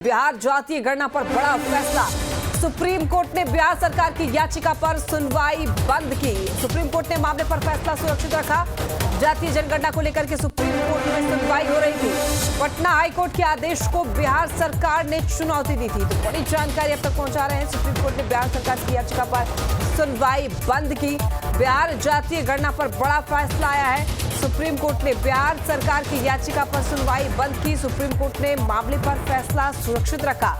बिहार जातीय गणना पर बड़ा फैसला। सुप्रीम कोर्ट ने बिहार सरकार की याचिका पर सुनवाई बंद की। सुप्रीम कोर्ट ने मामले पर फैसला सुरक्षित रखा। जातीय जनगणना को लेकर के सुप्रीम कोर्ट में सुनवाई हो रही थी। पटना हाईकोर्ट के आदेश को बिहार सरकार ने चुनौती दी थी। तो बड़ी जानकारी अब तक पहुंचा रहे हैं। सुप्रीम कोर्ट ने बिहार सरकार की याचिका पर सुनवाई बंद की। बिहार जातीय गणना पर बड़ा फैसला आया है। सुप्रीम कोर्ट ने बिहार सरकार की याचिका पर सुनवाई बंद की। सुप्रीम कोर्ट ने मामले पर फैसला सुरक्षित रखा।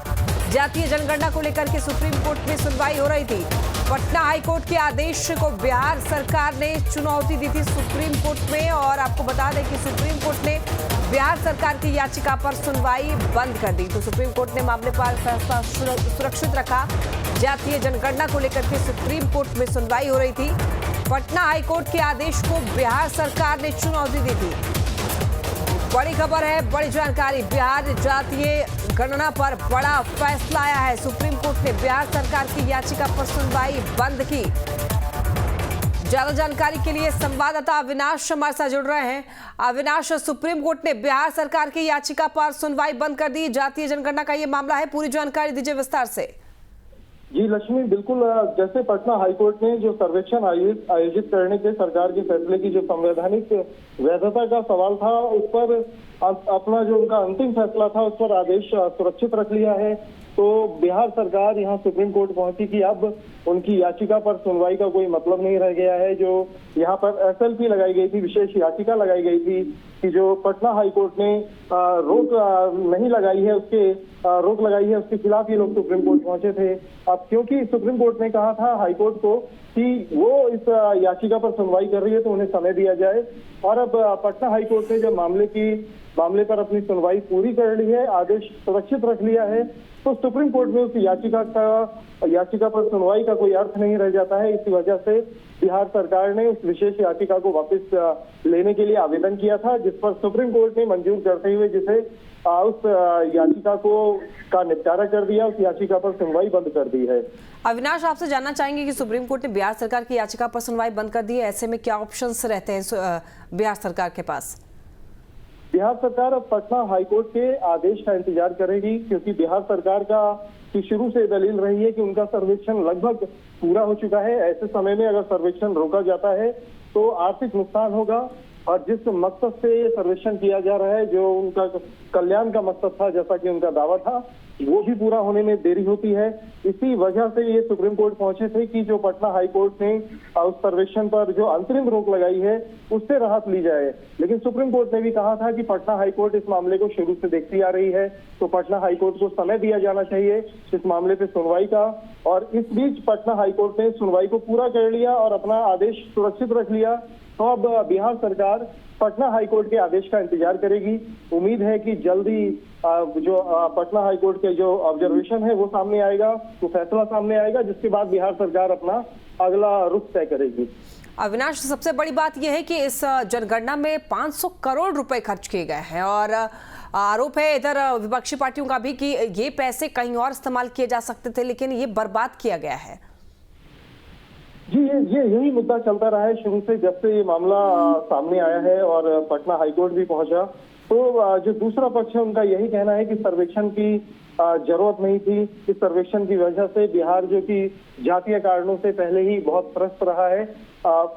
जातीय जनगणना को लेकर के सुप्रीम कोर्ट में सुनवाई हो रही थी। पटना हाईकोर्ट के आदेश को बिहार सरकार ने चुनौती दी थी सुप्रीम कोर्ट में। और आपको बता दें कि सुप्रीम कोर्ट ने बिहार सरकार की याचिका पर सुनवाई बंद कर दी। तो सुप्रीम कोर्ट ने मामले पर फैसला सुरक्षित रखा। जातीय जनगणना को लेकर के सुप्रीम कोर्ट में सुनवाई हो रही थी। पटना हाईकोर्ट के आदेश को बिहार सरकार ने चुनौती दी थी। बड़ी खबर है, बड़ी जानकारी। बिहार जातीय गणना पर बड़ा फैसला आया है। सुप्रीम कोर्ट ने बिहार सरकार की याचिका पर सुनवाई बंद की। ज्यादा जानकारी के लिए संवाददाता अविनाश हमारे साथ जुड़ रहे हैं। अविनाश, सुप्रीम कोर्ट ने बिहार सरकार की याचिका पर सुनवाई बंद कर दी। जातीय जनगणना का ये मामला है, पूरी जानकारी दीजिए विस्तार से। जी लक्ष्मी, बिल्कुल। जैसे पटना हाईकोर्ट ने जो सर्वेक्षण आयोजित करने के सरकार के फैसले की जो संवैधानिक वैधता का सवाल था, उस पर अपना जो उनका अंतिम फैसला था उस पर आदेश सुरक्षित रख लिया है। तो बिहार सरकार यहाँ सुप्रीम कोर्ट पहुंची कि अब उनकी याचिका पर सुनवाई का कोई मतलब नहीं रह गया है। जो यहाँ पर एसएलपी लगाई गई थी, विशेष याचिका लगाई गई थी कि जो पटना हाईकोर्ट ने रोक नहीं लगाई है, रोक लगाई है, उसके खिलाफ ये लोग सुप्रीम कोर्ट पहुंचे थे। अब क्योंकि सुप्रीम कोर्ट ने कहा था हाईकोर्ट को कि वो इस याचिका पर सुनवाई कर रही है तो उन्हें समय दिया जाए। और अब पटना हाईकोर्ट ने जब मामले पर अपनी सुनवाई पूरी कर ली है, आदेश सुरक्षित रख लिया है, तो सुप्रीम कोर्ट में उस याचिका पर सुनवाई का कोई अर्थ नहीं रह जाता है। इसी वजह से बिहार सरकार ने उस विशेष याचिका को वापस लेने के लिए आवेदन किया था, जिस पर सुप्रीम कोर्ट ने मंजूर करते हुए उस याचिका का निपटारा कर दिया। उस याचिका पर सुनवाई बंद कर दी है। अविनाश, आपसे जानना चाहेंगे कि सुप्रीम कोर्ट ने बिहार सरकार की याचिका पर सुनवाई बंद कर दी है, ऐसे में क्या ऑप्शंस रहते हैं बिहार सरकार के पास? बिहार सरकार अब पटना हाईकोर्ट के आदेश का इंतजार करेगी, क्योंकि बिहार सरकार की शुरू से दलील रही है कि उनका सर्वेक्षण लगभग पूरा हो चुका है। ऐसे समय में अगर सर्वेक्षण रोका जाता है तो आर्थिक नुकसान होगा। और जिस मकसद से ये सर्वेक्षण किया जा रहा है, जो उनका कल्याण का मकसद था, जैसा कि उनका दावा था, वो भी पूरा होने में देरी होती है। इसी वजह से ये सुप्रीम कोर्ट पहुंचे थे कि जो पटना हाईकोर्ट ने उस सर्वेक्षण पर जो अंतरिम रोक लगाई है उससे राहत ली जाए। लेकिन सुप्रीम कोर्ट ने भी कहा था कि पटना हाईकोर्ट इस मामले को शुरू से देखती आ रही है, तो पटना हाईकोर्ट को समय दिया जाना चाहिए इस मामले पे सुनवाई का। और इस बीच पटना हाईकोर्ट ने सुनवाई को पूरा कर लिया और अपना आदेश सुरक्षित रख लिया। तो अब बिहार सरकार पटना हाईकोर्ट के आदेश का इंतजार करेगी। उम्मीद है कि जल्दी जो पटना हाईकोर्ट के जो ऑब्जर्वेशन है वो सामने आएगा, तो फैसला सामने आएगा, जिसके बाद बिहार सरकार अपना अगला रुख तय करेगी। अविनाश, सबसे बड़ी बात यह है कि इस जनगणना में 500 करोड़ रुपए खर्च किए गए हैं और आरोप है इधर विपक्षी पार्टियों का भी कि ये पैसे कहीं और इस्तेमाल किए जा सकते थे, लेकिन ये बर्बाद किया गया है। जी, यही मुद्दा चलता रहा है शुरू से, जब से ये मामला सामने आया है और पटना हाईकोर्ट भी पहुंचा। तो जो दूसरा पक्ष है उनका यही कहना है कि सर्वेक्षण की जरूरत नहीं थी। इस सर्वेक्षण की वजह से बिहार जो कि जातीय कारणों से पहले ही बहुत त्रस्त रहा है,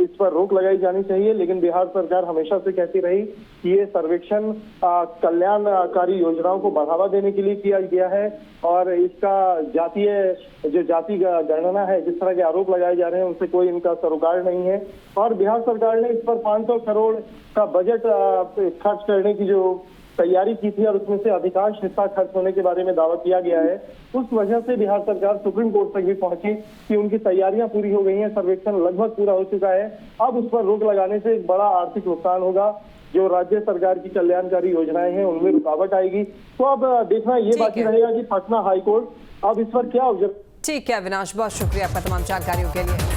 इस पर रोक लगाई जानी चाहिए। लेकिन बिहार सरकार हमेशा से कहती रही कि ये सर्वेक्षण कल्याणकारी योजनाओं को बढ़ावा देने के लिए किया गया है और इसका जाति गणना है, जिस तरह के आरोप लगाए जा रहे हैं उनसे कोई इनका सरोकार नहीं है। और बिहार सरकार ने इस पर 500 करोड़ का बजट खर्च करने की जो तैयारी की थी और उसमें से अधिकांश हिस्सा खर्च होने के बारे में दावा किया गया है। उस वजह से बिहार सरकार सुप्रीम कोर्ट तक भी पहुंची कि उनकी तैयारियां पूरी हो गई हैं, सर्वेक्षण लगभग पूरा हो चुका है। अब उस पर रोक लगाने से एक बड़ा आर्थिक नुकसान होगा। जो राज्य सरकार की कल्याणकारी योजनाएं हैं उनमें रुकावट आएगी। तो अब देखना ये बाकी रहेगा कि पटना हाईकोर्ट अब इस पर क्या। ठीक है अविनाश, बहुत शुक्रिया आपका तमाम जानकारियों के लिए।